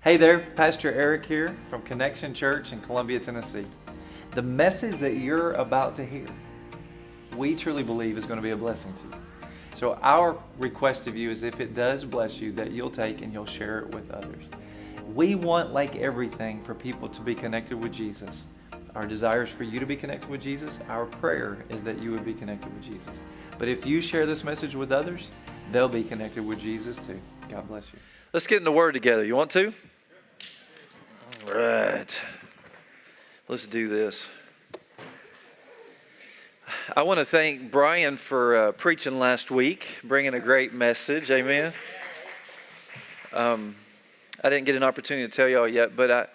Hey there, Pastor Eric here from Connection Church in Columbia, Tennessee. The message that you're about to hear, we truly believe is going to be a blessing to you. So our request of you is if it does bless you, that you'll take and you'll share it with others. We want, like everything, for people to be connected with Jesus. Our desire is for you to be connected with Jesus. Our prayer is that you would be connected with Jesus. But if you share this message with others, they'll be connected with Jesus too. God bless you. Let's get in the Word together. You want to? All right. Let's do this. I want to thank Brian for preaching last week, bringing a great message. Amen. I didn't get an opportunity to tell y'all yet, but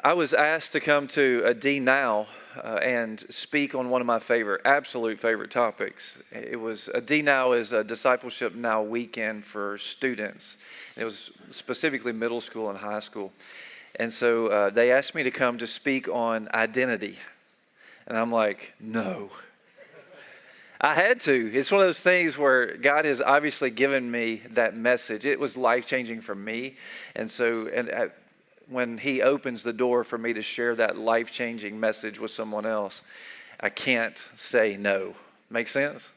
I was asked to come to a D Now and speak on one of my absolute favorite topics. It was a D Now is a Discipleship Now weekend for students. It was specifically middle school and high school. And so they asked me to come to speak on identity. And I'm like, no. I had to. It's one of those things where God has obviously given me that message. It was life-changing for me. And so when He opens the door for me to share that life-changing message with someone else, I can't say no. Make sense?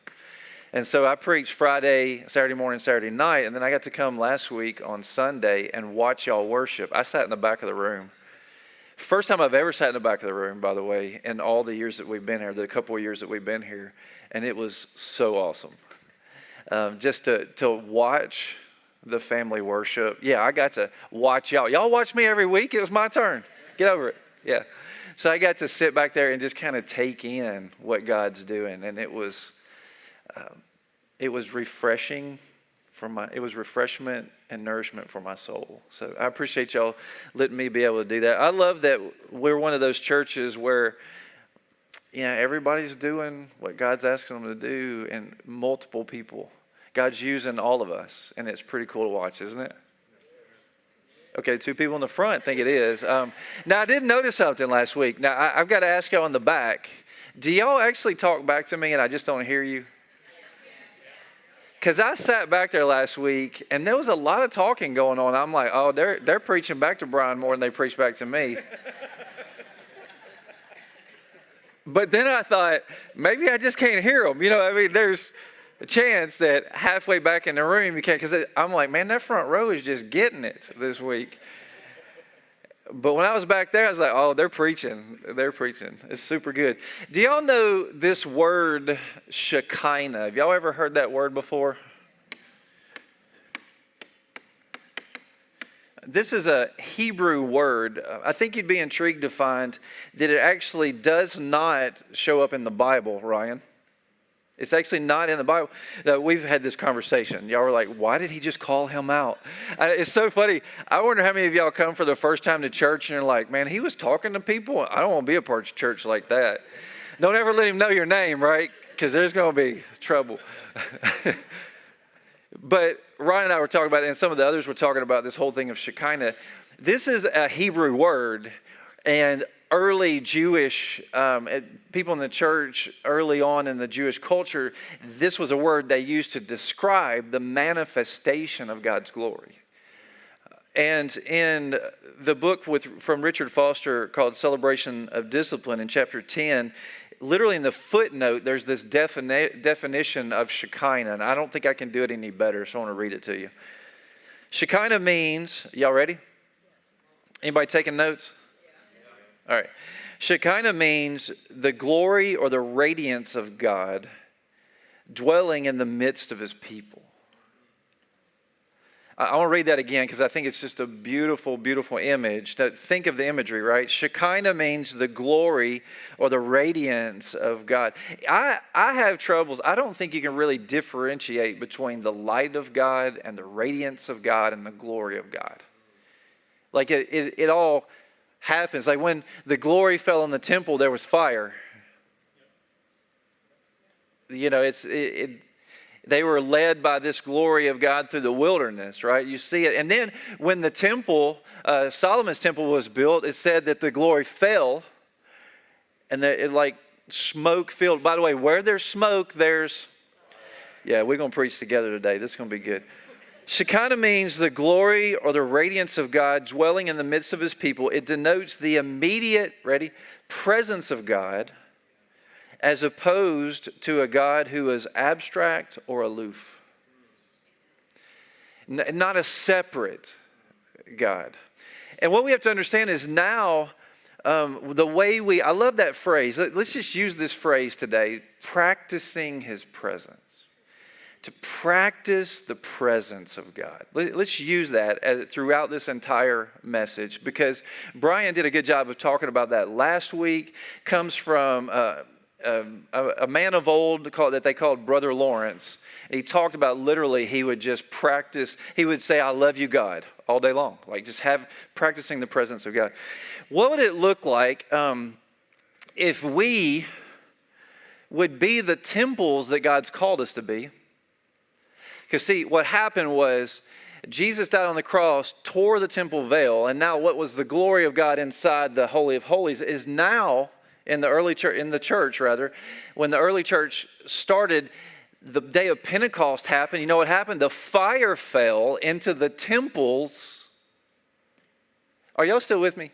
And so I preached Friday, Saturday morning, Saturday night, and then I got to come last week on Sunday and watch y'all worship. I sat in the back of the room. First time I've ever sat in the back of the room, by the way, in all the years that we've been here, the couple of years that we've been here, and it was so awesome. Just to watch the family worship. Yeah, I got to watch y'all. Y'all watch me every week. It was my turn. Get over it. Yeah. So I got to sit back there and just kind of take in what God's doing, and it was refreshing it was refreshment and nourishment for my soul. So I appreciate y'all letting me be able to do that. I love that we're one of those churches where, everybody's doing what God's asking them to do, and multiple people. God's using all of us, and it's pretty cool to watch, isn't it? Okay, 2 people in the front think it is. Now, I did notice something last week. Now, I've got to ask y'all in the back, do y'all actually talk back to me and I just don't hear you? Because I sat back there last week, and there was a lot of talking going on. I'm like, oh, they're preaching back to Brian more than they preach back to me. But then I thought, maybe I just can't hear them. There's a chance that halfway back in the room you can't, because I'm like, man, that front row is just getting it this week. But when I was back there, I was like, oh, they're preaching. They're preaching. It's super good. Do y'all know this word, Shekinah? Have y'all ever heard that word before? This is a Hebrew word. I think you'd be intrigued to find that it actually does not show up in the Bible, Ryan. It's actually not in the Bible. Now, we've had this conversation. Y'all were like, why did he just call him out? It's so funny. I wonder how many of y'all come for the first time to church and you're like, man, he was talking to people. I don't want to be a part of church like that. Don't ever let him know your name, right? Because there's going to be trouble. But Ryan and I were talking about it, and some of the others were talking about this whole thing of Shekinah. This is a Hebrew word, and early Jewish people in the church, early on in the Jewish culture, this was a word they used to describe the manifestation of God's glory. And in the book from Richard Foster called Celebration of Discipline in chapter 10, literally in the footnote, there's this definition of Shekinah, and I don't think I can do it any better, so I want to read it to you. Shekinah means, y'all ready? Anybody taking notes? All right. Shekinah means the glory or the radiance of God dwelling in the midst of His people. I want to read that again because I think it's just a beautiful, beautiful image. Think of the imagery, right? Shekinah means the glory or the radiance of God. I have troubles. I don't think you can really differentiate between the light of God and the radiance of God and the glory of God. Like it all happens. Like when the glory fell on the temple, there was fire. They were led by this glory of God through the wilderness, right? You see it. And then when the temple, Solomon's temple was built, it said that the glory fell and that it like smoke filled. By the way, where there's smoke, we're going to preach together today. This is going to be good. Shekinah means the glory or the radiance of God dwelling in the midst of his people. It denotes the immediate, ready, presence of God as opposed to a God who is abstract or aloof. Not a separate God. And what we have to understand is now the way I love that phrase. Let's just use this phrase today, practicing his presence. To practice the presence of God. Let's use that throughout this entire message, because Brian did a good job of talking about that last week. Comes from a man of old that they called Brother Lawrence. And he talked about literally he would just practice. He would say, "I love you, God," all day long. Like just practicing the presence of God. What would it look like if we would be the temples that God's called us to be? Because see, what happened was Jesus died on the cross, tore the temple veil, and now what was the glory of God inside the Holy of Holies is now in the early church, when the early church started, the day of Pentecost happened. You know what happened? The fire fell into the temples. Are y'all still with me?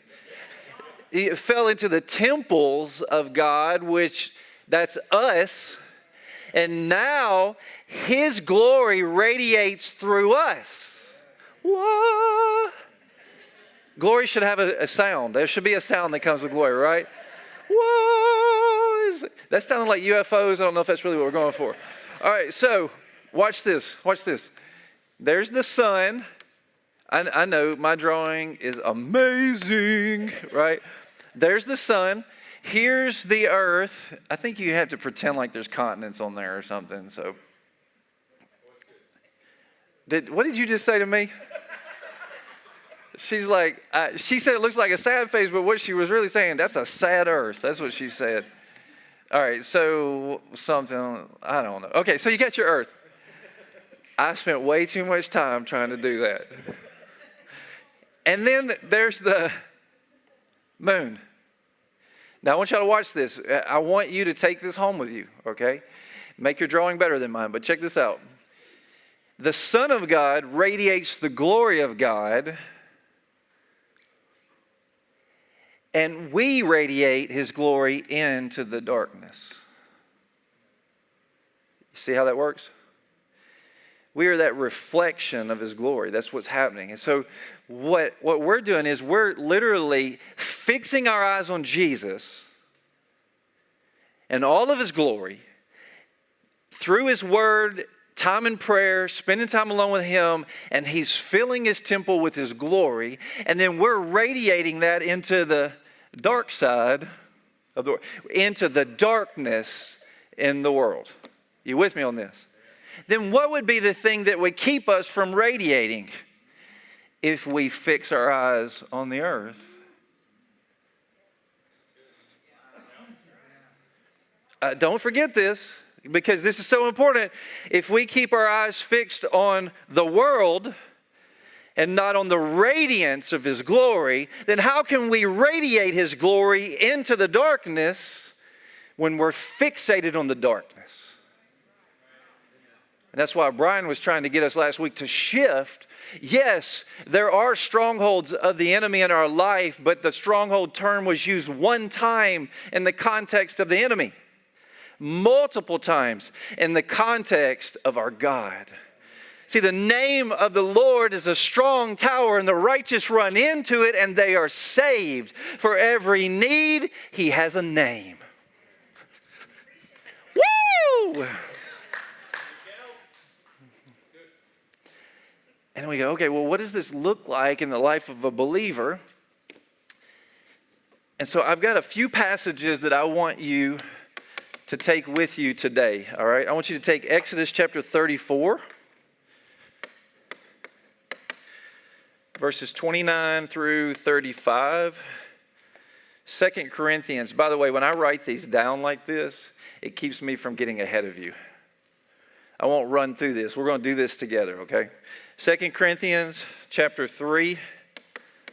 It fell into the temples of God, which that's us. And now his glory radiates through us. What? Glory should have a sound. There should be a sound that comes with glory, right? What? That sounded like UFOs. I don't know if that's really what we're going for. All right, so watch this. Watch this. There's the sun. I know my drawing is amazing, right? There's the sun. Here's the earth. I think you have to pretend like there's continents on there or something. So, what did you just say to me? She's like, she said it looks like a sad face, but what she was really saying, that's a sad earth. That's what she said. All right, so something, I don't know. Okay, so you got your earth. I spent way too much time trying to do that. And then there's the moon. Now, I want y'all to watch this. I want you to take this home with you, okay? Make your drawing better than mine, but check this out. The Son of God radiates the glory of God, and we radiate his glory into the darkness. You see how that works? We are that reflection of his glory. That's what's happening. And so what we're doing is we're literally fixing our eyes on Jesus and all of his glory through his word, time in prayer, spending time alone with him, and he's filling his temple with his glory. And then we're radiating that into the dark side of into the darkness in the world. You with me on this? Then what would be the thing that would keep us from radiating if we fix our eyes on the earth? Don't forget this, because this is so important. If we keep our eyes fixed on the world and not on the radiance of his glory, then how can we radiate his glory into the darkness when we're fixated on the darkness? And that's why Brian was trying to get us last week to shift. Yes, there are strongholds of the enemy in our life, but the stronghold term was used one time in the context of the enemy, multiple times in the context of our God. See, the name of the Lord is a strong tower, and the righteous run into it, and they are saved. For every need, he has a name. Woo! And we go, okay, well, what does this look like in the life of a believer? And so I've got a few passages that I want you to take with you today, all right? I want you to take Exodus chapter 34, verses 29 through 35. 2 Corinthians, by the way, when I write these down like this, it keeps me from getting ahead of you. I won't run through this. We're going to do this together, okay? 2 Corinthians chapter 3,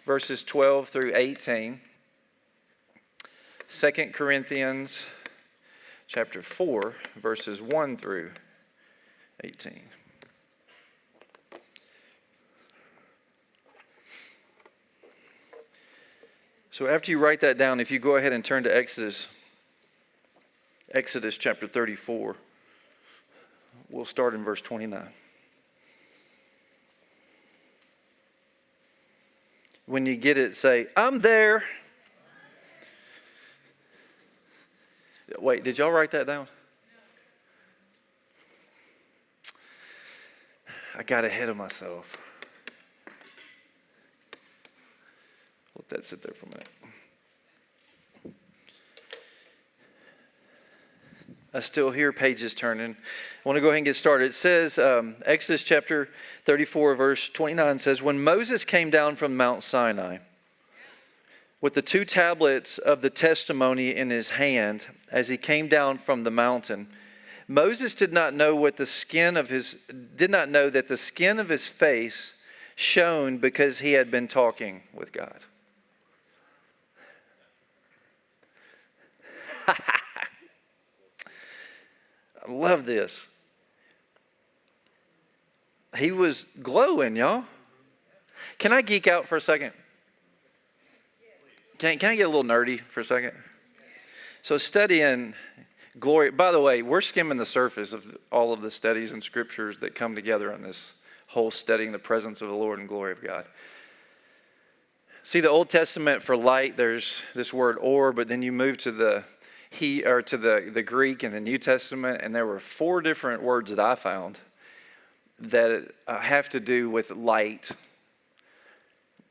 verses 12 through 18. 2 Corinthians chapter 4, verses 1 through 18. So after you write that down, if you go ahead and turn to Exodus chapter 34, we'll start in verse 29. When you get it, say, I'm there. Wait, did y'all write that down? I got ahead of myself. Let that sit there for a minute. I still hear pages turning. I want to go ahead and get started. It says, Exodus chapter 34, verse 29 says, when Moses came down from Mount Sinai with the 2 tablets of the testimony in his hand, as he came down from the mountain, Moses did not know that the skin of his face shone because he had been talking with God. I love this. He was glowing, y'all. Can I geek out for a second? Can I get a little nerdy for a second? So studying glory, by the way, we're skimming the surface of all of the studies and scriptures that come together on this whole studying the presence of the Lord and glory of God. See, the Old Testament for light, there's this word or, but then you move to the Greek in the New Testament, and there were 4 different words that I found that have to do with light.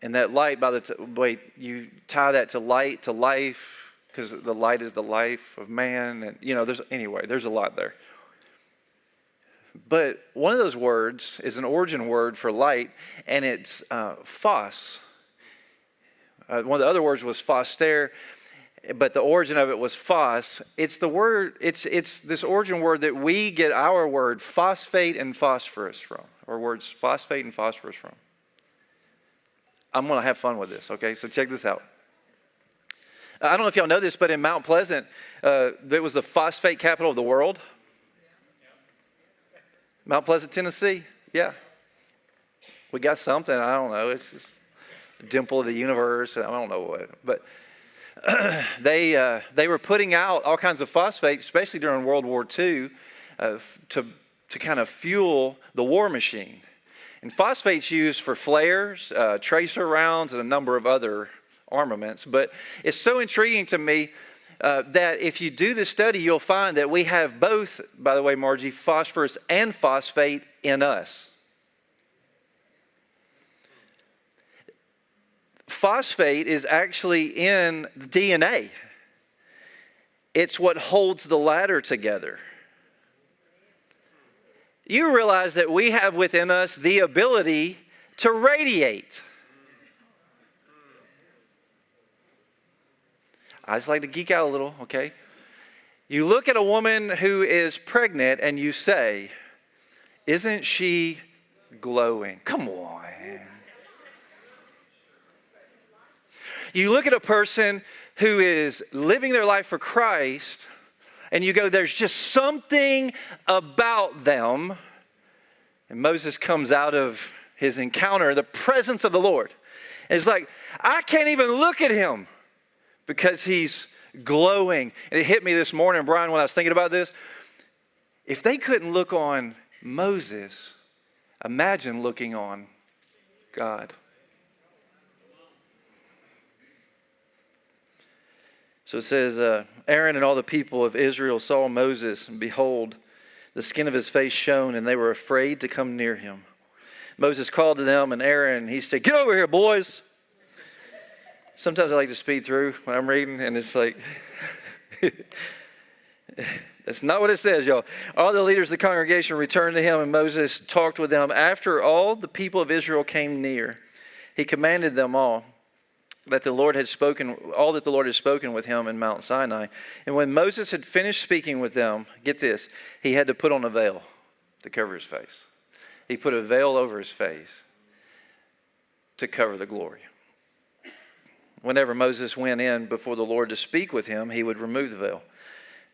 And that light, you tie that to light, to life, because the light is the life of man. And, there's a lot there. But one of those words is an origin word for light, and it's phos. One of the other words was phoster, but the origin of it was phos. It's the word. It's this origin word that we get our word phosphate and phosphorus from, or words phosphate and phosphorus from. I'm going to have fun with this, okay? So check this out. I don't know if y'all know this, but in Mount Pleasant, it was the phosphate capital of the world. Mount Pleasant, Tennessee. Yeah. We got something. I don't know. It's just a dimple of the universe. I don't know what. But they were putting out all kinds of phosphate, especially during World War II, to kind of fuel the war machine. And phosphate's used for flares, tracer rounds, and a number of other armaments. But it's so intriguing to me that if you do the study, you'll find that we have both, by the way, Margie, phosphorus and phosphate in us. Phosphate is actually in DNA. It's what holds the ladder together. You realize that we have within us the ability to radiate. I just like to geek out a little, okay? You look at a woman who is pregnant and you say, isn't she glowing? Come on. You look at a person who is living their life for Christ and you go, there's just something about them. And Moses comes out of his encounter, the presence of the Lord. And it's like, I can't even look at him because he's glowing. And it hit me this morning, Brian, when I was thinking about this. If they couldn't look on Moses, imagine looking on God. So it says, Aaron and all the people of Israel saw Moses, and behold, the skin of his face shone, and they were afraid to come near him. Moses called to them, and Aaron, he said, get over here, boys. Sometimes I like to speed through when I'm reading, and it's like, that's not what it says, y'all. All the leaders of the congregation returned to him, and Moses talked with them. After all the people of Israel came near, he commanded them all that the Lord had spoken, all that the Lord had spoken with him in Mount Sinai. And when Moses had finished speaking with them, get this, he had to put on a veil to cover his face. He put a veil over his face to cover the glory. Whenever Moses went in before the Lord to speak with him, he would remove the veil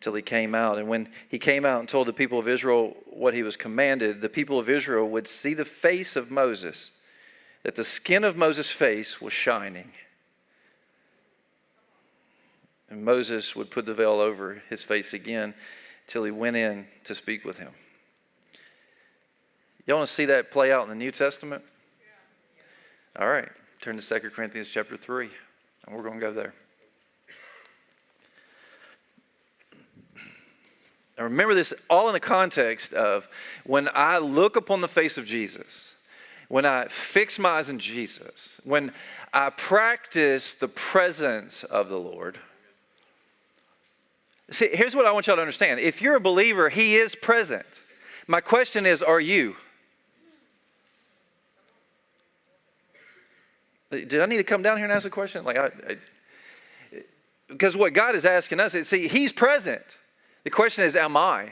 till he came out. And when he came out and told the people of Israel what he was commanded, the people of Israel would see the face of Moses, that the skin of Moses' face was shining. And Moses would put the veil over his face again till he went in to speak with him. You want to see that play out in the New Testament? All right, turn to 2 Corinthians chapter 3, and we're going to go there. Now remember this all in the context of when I look upon the face of Jesus, when I fix my eyes on Jesus, when I practice the presence of the Lord. See, here's what I want y'all to understand. If you're a believer, He is present. My question is, are you? Did I need to come down here and ask a question? Because what God is asking us is, see, He's present. The question is, am I?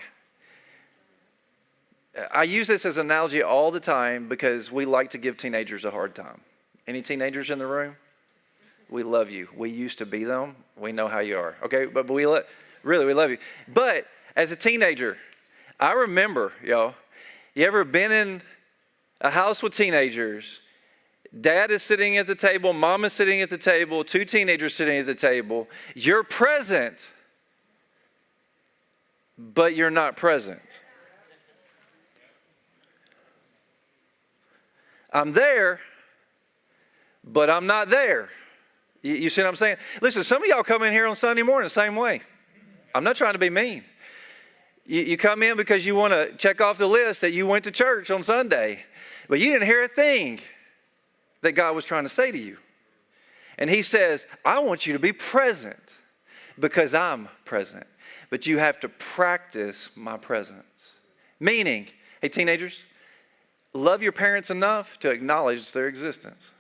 I use this as an analogy all the time because we like to give teenagers a hard time. Any teenagers in the room? We love you. We used to be them. We know how you are. Okay, but we love you. But as a teenager, I remember, y'all, you ever been in a house with teenagers? Dad is sitting at the table, mom is sitting at the table, two teenagers sitting at the table. You're present, but you're not present. I'm there, but I'm not there. You see what I'm saying? Listen, some of y'all come in here on Sunday morning the same way. I'm not trying to be mean. You come in because you want to check off the list that you went to church on Sunday, but you didn't hear a thing that God was trying to say to you. And He says, I want you to be present because I'm present. But you have to practice my presence. Meaning, hey teenagers, love your parents enough to acknowledge their existence.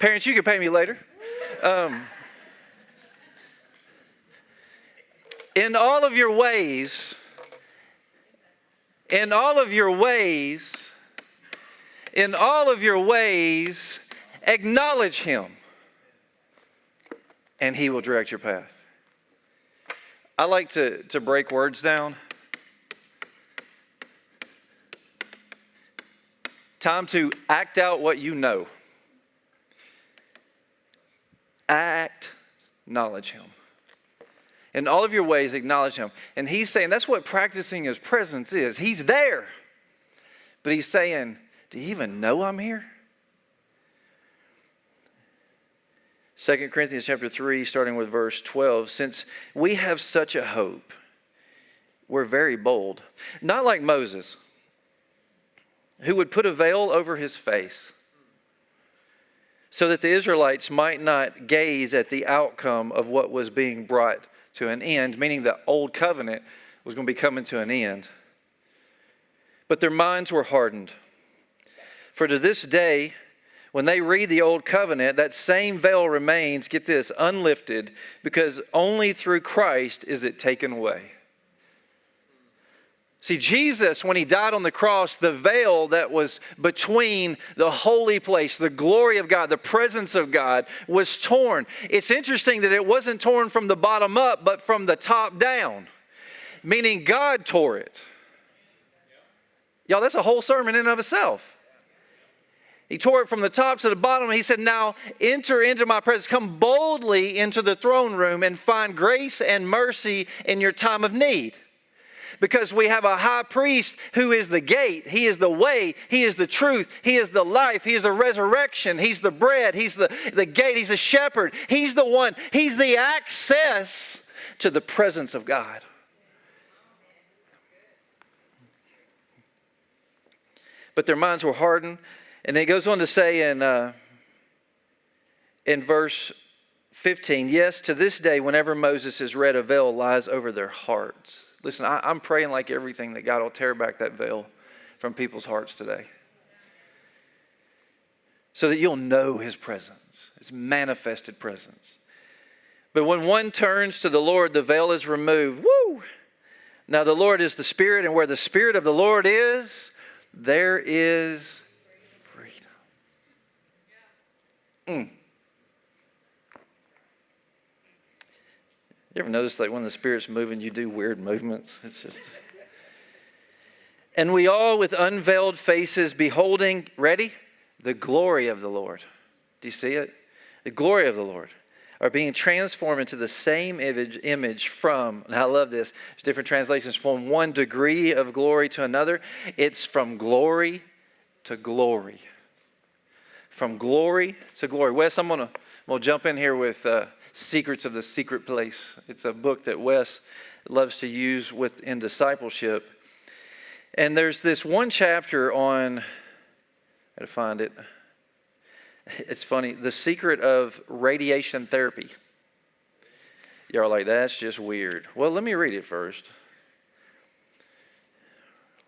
Parents, you can pay me later. In all of your ways, acknowledge Him, and He will direct your path. I like to break words down. Time to act out what you know. Acknowledge Him. In all of your ways, acknowledge Him. And He's saying that's what practicing His presence is. He's there. But He's saying, do you even know I'm here? 2 Corinthians chapter 3, starting with verse 12. Since we have such a hope, we're very bold. Not like Moses, who would put a veil over his face, so that the Israelites might not gaze at the outcome of what was being brought to an end, meaning the old covenant was going to be coming to an end. But their minds were hardened. For to this day, when they read the old covenant, that same veil remains, get this, unlifted, because only through Christ is it taken away. See, Jesus, when He died on the cross, the veil that was between the holy place, the glory of God, the presence of God, was torn. It's interesting that it wasn't torn from the bottom up, but from the top down, meaning God tore it. Y'all, that's a whole sermon in and of itself. He tore it from the top to the bottom. He said, now enter into my presence. Come boldly into the throne room and find grace and mercy in your time of need. Because we have a high priest who is the gate. He is the way. He is the truth. He is the life. He is the resurrection. He's the bread. He's the gate. He's the shepherd. He's the one. He's the access to the presence of God. But their minds were hardened. And it goes on to say in verse 15, yes, to this day, whenever Moses is read, a veil lies over their hearts. Listen, I'm praying like everything that God will tear back that veil from people's hearts today. So that you'll know His presence, His manifested presence. But when one turns to the Lord, the veil is removed. Woo! Now the Lord is the Spirit, and where the Spirit of the Lord is, there is freedom. You ever notice like when the Spirit's moving, you do weird movements? It's just. And we all with unveiled faces beholding, ready? The glory of the Lord. Do you see it? The glory of the Lord are being transformed into the same image from, and I love this, there's different translations, from one degree of glory to another. It's from glory to glory. From glory to glory. Wes, I'm going to jump in here with Secrets of the Secret Place. It's a book that Wes loves to use in discipleship. And there's this one chapter on, I gotta find it. It's funny, the secret of radiation therapy. You're like, that's just weird. Well, let me read it first.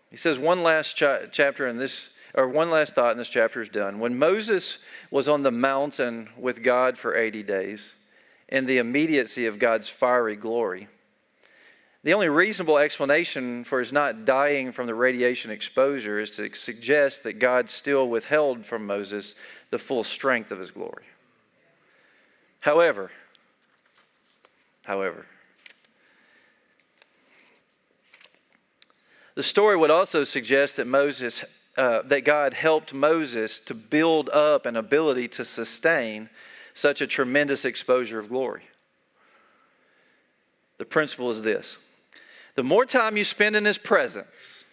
He says one last chapter in this, or one last thought in this chapter is done. When Moses was on the mountain with God for 80 days, in the immediacy of God's fiery glory, the only reasonable explanation for his not dying from the radiation exposure is to suggest that God still withheld from Moses the full strength of his glory. However, the story would also suggest that that God helped Moses to build up an ability to sustain such a tremendous exposure of glory. The principle is this: the more time you spend in his presence,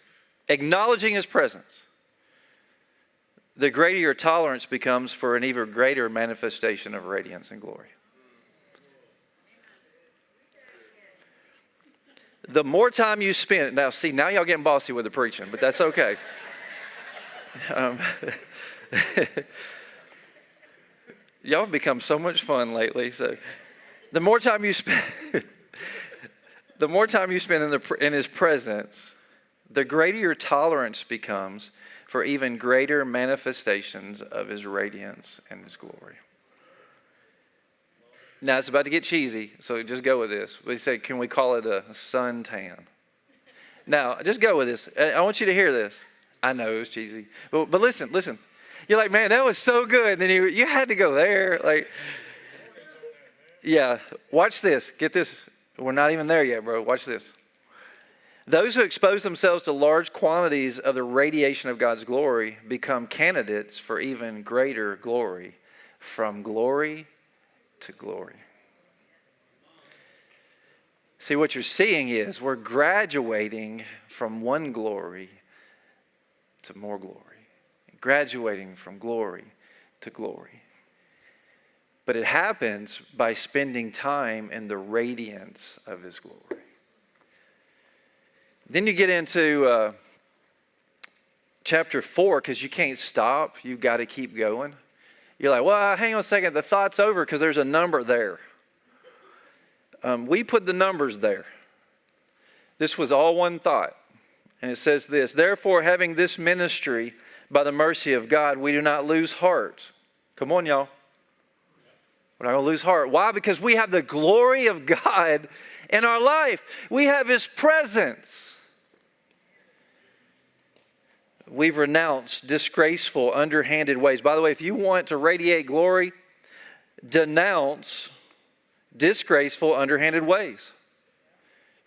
acknowledging his presence, the greater your tolerance becomes for an even greater manifestation of radiance and glory. The more time you spend, now y'all getting bossy with the preaching, but that's okay. Y'all have become so much fun lately. So, the more time you spend, in his presence, the greater your tolerance becomes for even greater manifestations of his radiance and his glory. Now, it's about to get cheesy, so just go with this. We said, can we call it a suntan? Now, just go with this. I want you to hear this. I know it was cheesy. But listen. You're like, man, that was so good. And then you had to go there. Like, yeah, watch this. Get this. We're not even there yet, bro. Watch this. Those who expose themselves to large quantities of the radiation of God's glory become candidates for even greater glory, from glory to glory. See, what you're seeing is we're graduating from one glory to more glory, graduating from glory to glory. But it happens by spending time in the radiance of his glory. Then you get into chapter 4, because you can't stop. You've got to keep going. You're like, well, hang on a second. The thought's over because there's a number there. We put the numbers there. This was all one thought. And it says this: therefore, having this ministry by the mercy of God, we do not lose heart. Come on, y'all. We're not going to lose heart. Why? Because we have the glory of God in our life. We have his presence. We've renounced disgraceful, underhanded ways. By the way, if you want to radiate glory, denounce disgraceful, underhanded ways.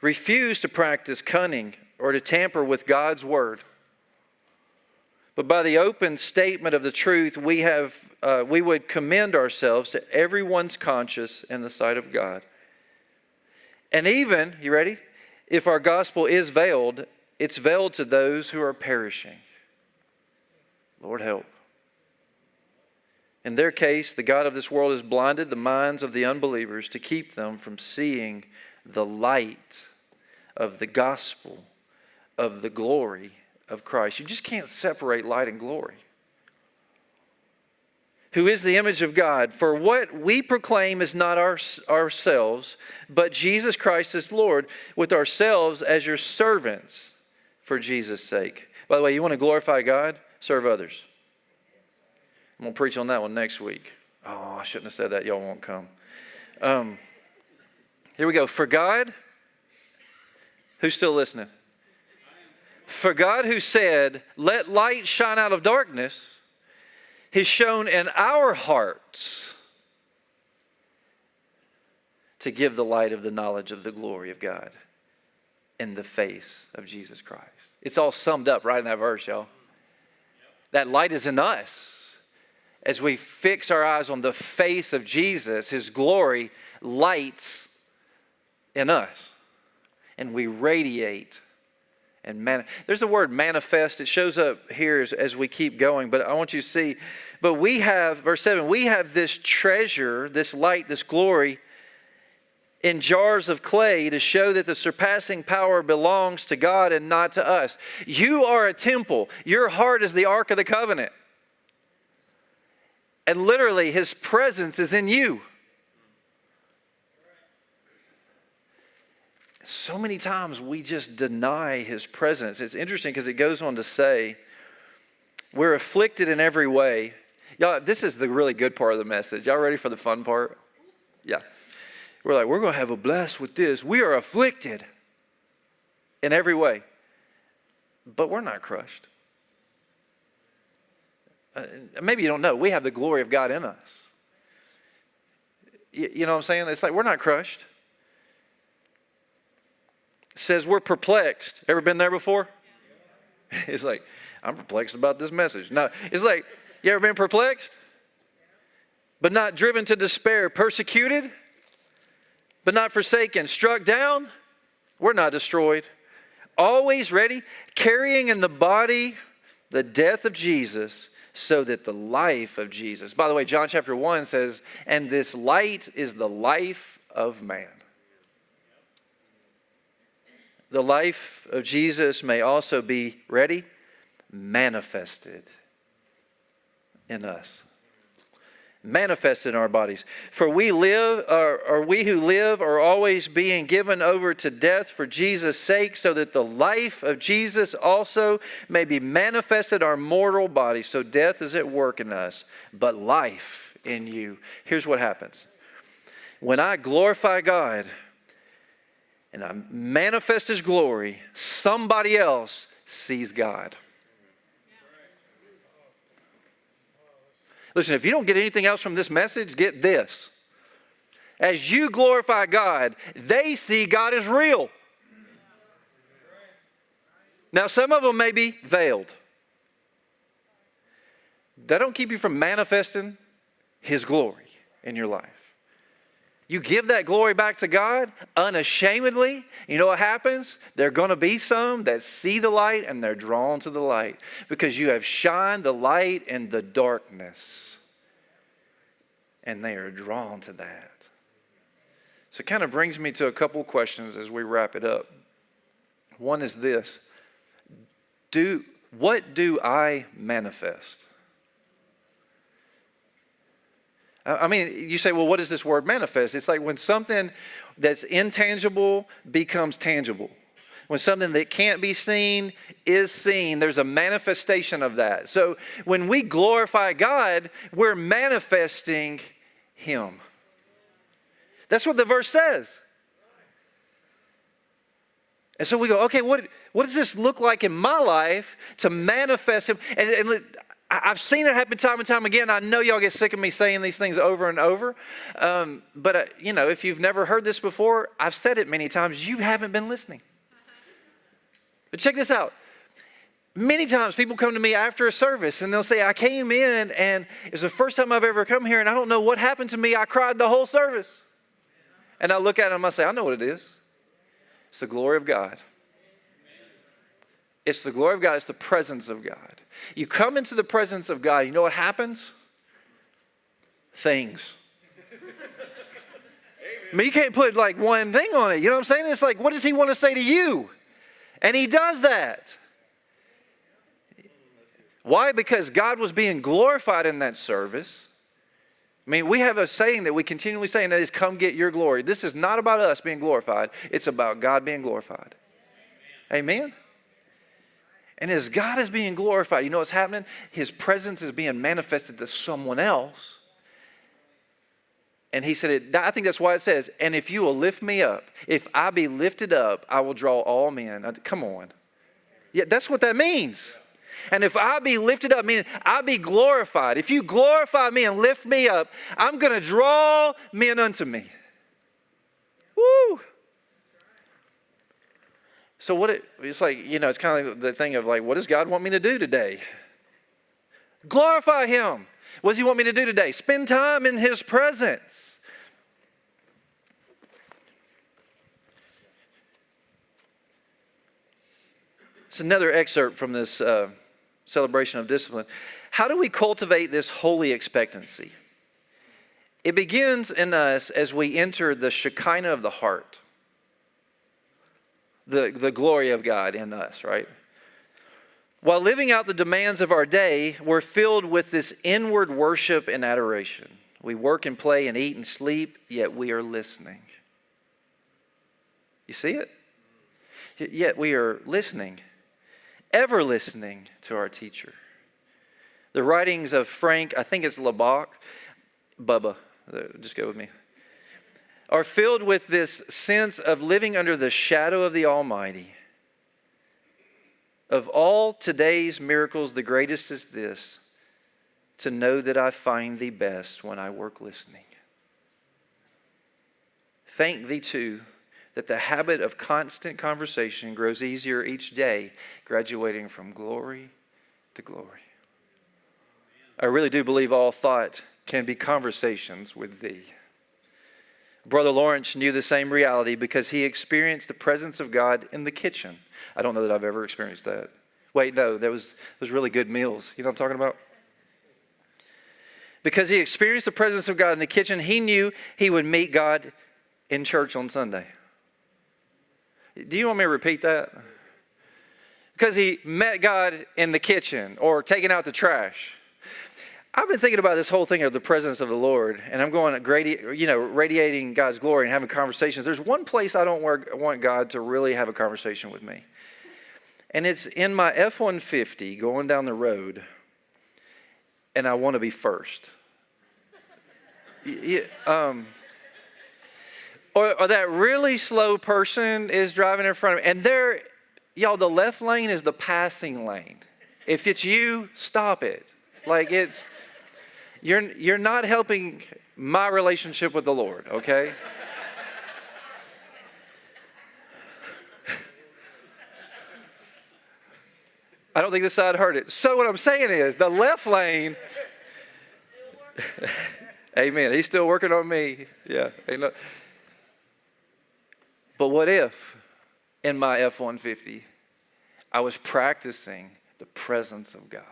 Refuse to practice cunning or to tamper with God's word. But by the open statement of the truth, we would commend ourselves to everyone's conscience in the sight of God. And even, you ready? If our gospel is veiled, it's veiled to those who are perishing. Lord help. In their case, the God of this world has blinded the minds of the unbelievers to keep them from seeing the light of the gospel of the glory of Christ. You just can't separate light and glory. Who is the image of God? For what we proclaim is not ourselves, but Jesus Christ as Lord, with ourselves as your servants for Jesus' sake. By the way, you want to glorify God? Serve others. I'm going to preach on that one next week. Oh, I shouldn't have said that. Y'all won't come. Here we go. For God, who's still listening? For God, who said, let light shine out of darkness, has shown in our hearts to give the light of the knowledge of the glory of God in the face of Jesus Christ. It's all summed up right in that verse, y'all. That light is in us. as we fix our eyes on the face of Jesus, his glory lights in us. And we radiate. And there's the word manifest. It shows up here as we keep going. But I want you to see, but we have, verse 7, we have this treasure, this light, this glory in jars of clay to show that the surpassing power belongs to God and not to us. You are a temple. Your heart is the Ark of the Covenant. And literally, his presence is in you. So many times we just deny his presence. It's interesting because it goes on to say, we're afflicted in every way. Y'all, this is the really good part of the message. Y'all ready for the fun part? Yeah. We're going to have a blast with this. We are afflicted in every way, but we're not crushed. Maybe you don't know. We have the glory of God in us. You know what I'm saying? It's like we're not crushed. It says we're perplexed. Ever been there before? It's like, I'm perplexed about this message. No, it's like, you ever been perplexed? But not driven to despair. Persecuted, but not forsaken. Struck down, we're not destroyed. Always ready, carrying in the body the death of Jesus, so that the life of Jesus. By the way, John chapter 1 says, and this light is the life of man. The life of Jesus may also be, ready, manifested in us. Manifested in our bodies. For we who live are always being given over to death for Jesus' sake, so that the life of Jesus also may be manifested in our mortal bodies. So death is at work in us, but life in you. Here's what happens. When I glorify God and I manifest his glory, somebody else sees God. Listen, if you don't get anything else from this message, get this. As you glorify God, they see God as real. Now, some of them may be veiled. That don't keep you from manifesting his glory in your life. You give that glory back to God unashamedly. You know what happens? There are going to be some that see the light and they're drawn to the light because you have shined the light in the darkness. And they are drawn to that. So it kind of brings me to a couple questions as we wrap it up. One is this. What do I manifest? I mean, you say, well, what is this word manifest? It's like when something that's intangible becomes tangible. When something that can't be seen is seen, there's a manifestation of that. So when we glorify God, we're manifesting him. That's what the verse says. And so we go, okay, what does this look like in my life to manifest him? And I've seen it happen time and time again. I know y'all get sick of me saying these things over and over. But if you've never heard this before, I've said it many times. You haven't been listening. But check this out. Many times people come to me after a service and they'll say, I came in and it was the first time I've ever come here and I don't know what happened to me. I cried the whole service. And I look at them and I say, I know what it is. It's the glory of God. It's the glory of God. It's the presence of God. You come into the presence of God. You know what happens? Things. I mean, you can't put like one thing on it. You know what I'm saying? It's like, what does he want to say to you? And he does that. Why? Because God was being glorified in that service. I mean, we have a saying that we continually say, and that is, come get your glory. This is not about us being glorified. It's about God being glorified. Amen? And as God is being glorified, you know what's happening? His presence is being manifested to someone else. And he said, I think that's why it says, and if you will lift me up, if I be lifted up, I will draw all men. Come on. Yeah, that's what that means. And if I be lifted up, meaning I be glorified. If you glorify me and lift me up, I'm going to draw men unto me. Woo! So it's like, it's kind of like the thing of like, what does God want me to do today? Glorify him. What does he want me to do today? Spend time in his presence. It's another excerpt from this celebration of discipline. How do we cultivate this holy expectancy? It begins in us as we enter the Shekinah of the heart, the glory of God in us, right? While living out the demands of our day, we're filled with this inward worship and adoration. We work and play and eat and sleep, yet we are listening. You see it? Yet we are listening, ever listening to our teacher. The writings of Frank, I think it's Bubba, just go with me, are filled with this sense of living under the shadow of the Almighty. Of all today's miracles, the greatest is this, to know that I find thee best when I work listening. Thank thee too, that the habit of constant conversation grows easier each day, graduating from glory to glory. I really do believe all thought can be conversations with thee. Brother Lawrence knew the same reality because he experienced the presence of God in the kitchen. I don't know that I've ever experienced that. Wait, no, those really good meals. You know what I'm talking about? Because he experienced the presence of God in the kitchen, he knew he would meet God in church on Sunday. Do you want me to repeat that? Because he met God in the kitchen or taking out the trash. I've been thinking about this whole thing of the presence of the Lord, and I'm going radiating God's glory and having conversations. There's one place I don't want God to really have a conversation with me, and it's in my F-150 going down the road, and I want to be first. Or that really slow person is driving in front of me, and the left lane is the passing lane. If it's you, stop it. Like you're not helping my relationship with the Lord, okay? I don't think this side heard it. So what I'm saying is the left lane, amen, he's still working on me. Yeah. But what if in my F-150 I was practicing the presence of God?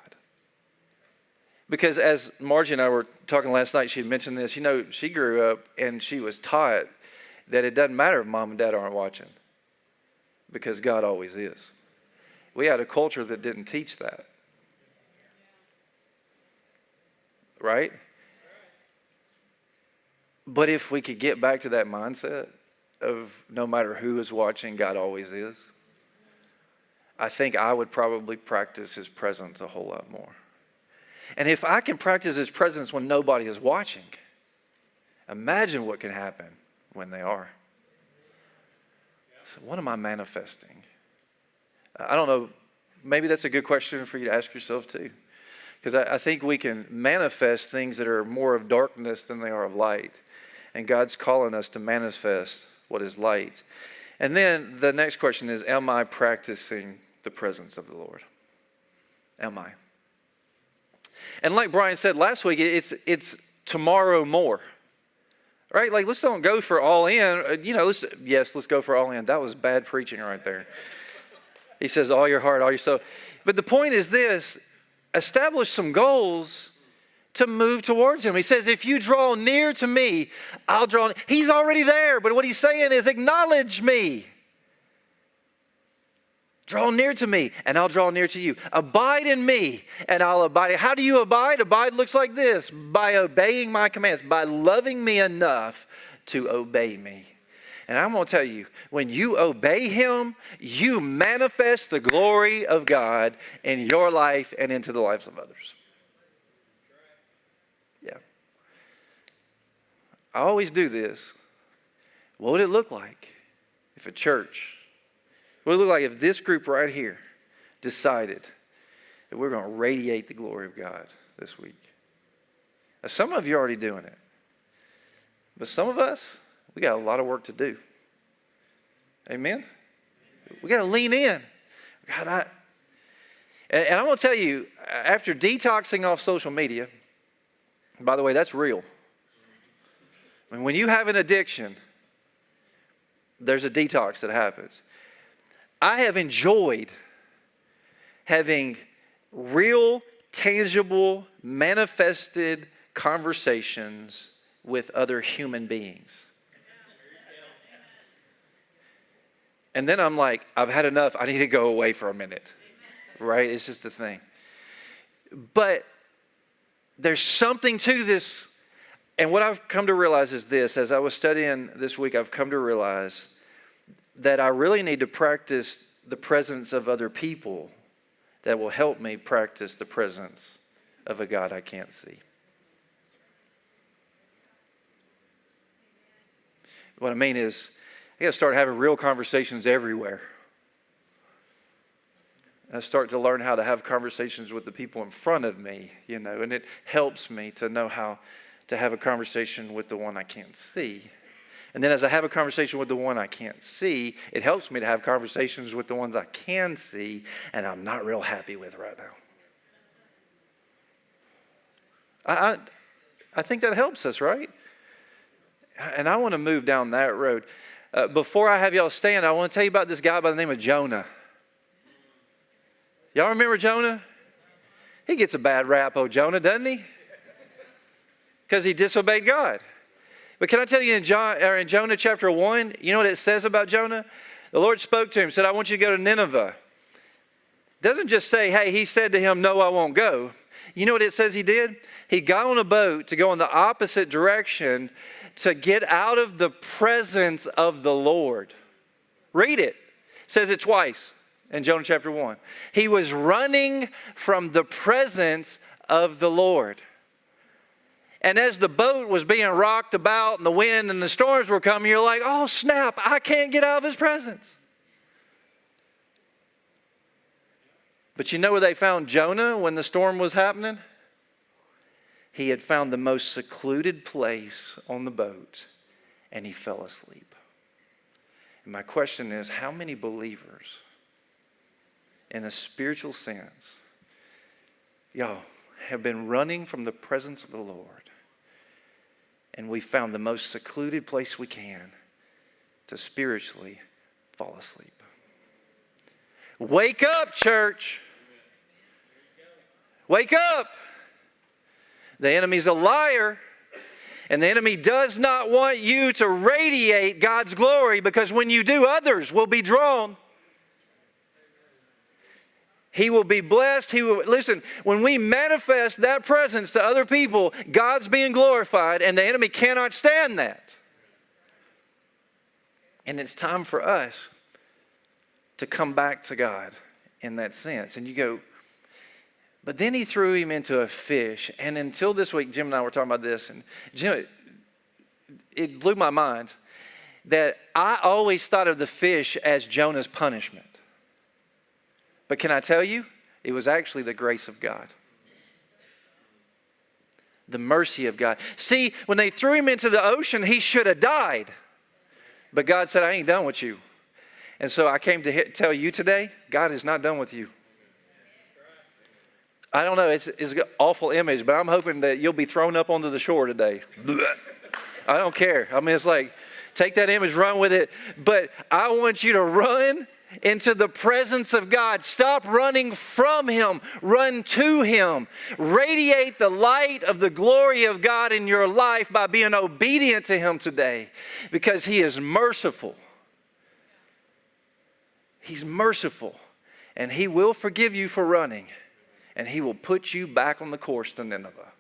Because as Margie and I were talking last night, she had mentioned this. She grew up and she was taught that it doesn't matter if mom and dad aren't watching because God always is. We had a culture that didn't teach that. Right? But if we could get back to that mindset of no matter who is watching, God always is, I think I would probably practice his presence a whole lot more. And if I can practice his presence when nobody is watching, imagine what can happen when they are. So what am I manifesting? I don't know, maybe that's a good question for you to ask yourself too. Because I think we can manifest things that are more of darkness than they are of light. And God's calling us to manifest what is light. And then the next question is, am I practicing the presence of the Lord? Am I? And like Brian said last week, it's tomorrow more, right? Like, let's don't go for all in. Let's go for all in. That was bad preaching right there. He says, all your heart, all your soul. But the point is this, establish some goals to move towards him. He says, if you draw near to me, I'll draw. He's already there, but what he's saying is acknowledge me. Draw near to me, and I'll draw near to you. Abide in me, and I'll abide. How do you abide? Abide looks like this: by obeying my commands, by loving me enough to obey me. And I'm going to tell you, when you obey him, you manifest the glory of God in your life and into the lives of others. Yeah. I always do this. What would it look like if a church, what would it look like if this group right here decided that we're going to radiate the glory of God this week? Now, some of you are already doing it. But some of us, we got a lot of work to do. Amen? We got to lean in. And I'm going to tell you, after detoxing off social media, By the way, that's real. I mean, when you have an addiction, there's a detox that happens. I have enjoyed having real, tangible, manifested conversations with other human beings. And then I'm like, I've had enough. I need to go away for a minute. Right? It's just a thing. But there's something to this. And what I've come to realize is this. As I was studying this week, I've come to realize that I really need to practice the presence of other people that will help me practice the presence of a God I can't see. What I mean is, I got to start having real conversations everywhere. I start to learn how to have conversations with the people in front of me, and it helps me to know how to have a conversation with the one I can't see. And then as I have a conversation with the one I can't see, it helps me to have conversations with the ones I can see and I'm not real happy with right now. I think that helps us, right? And I want to move down that road. Before I have y'all stand, I want to tell you about this guy by the name of Jonah. Y'all remember Jonah? He gets a bad rap, Jonah, doesn't he? Because he disobeyed God. But can I tell you in Jonah chapter 1, you know what it says about Jonah? The Lord spoke to him, said, I want you to go to Nineveh. It doesn't just say, hey, he said to him, no, I won't go. You know what it says he did? He got on a boat to go in the opposite direction to get out of the presence of the Lord. Read it. It says it twice in Jonah chapter 1. He was running from the presence of the Lord. And as the boat was being rocked about and the wind and the storms were coming, you're like, oh snap, I can't get out of his presence. But you know where they found Jonah when the storm was happening? He had found the most secluded place on the boat and he fell asleep. And my question is, how many believers in a spiritual sense, y'all, have been running from the presence of the Lord, and we found the most secluded place we can to spiritually fall asleep? Wake up, church. Wake up. The enemy's a liar, and the enemy does not want you to radiate God's glory, because when you do, others will be drawn. He will be blessed. Listen, when we manifest that presence to other people, God's being glorified, and the enemy cannot stand that. And it's time for us to come back to God in that sense. And you go, but then he threw him into a fish. And until this week, Jim and I were talking about this, and Jim, it blew my mind that I always thought of the fish as Jonah's punishment. But can I tell you, it was actually the grace of God. The mercy of God. See, when they threw him into the ocean, he should have died. But God said, I ain't done with you. And so I came to tell you today, God is not done with you. I don't know, it's an awful image, but I'm hoping that you'll be thrown up onto the shore today. I don't care. I mean, it's like, take that image, run with it. But I want you to run into the presence of God. Stop running from Him. Run to Him. Radiate the light of the glory of God in your life by being obedient to Him today, because He is merciful. He's merciful, and He will forgive you for running, and He will put you back on the course to Nineveh.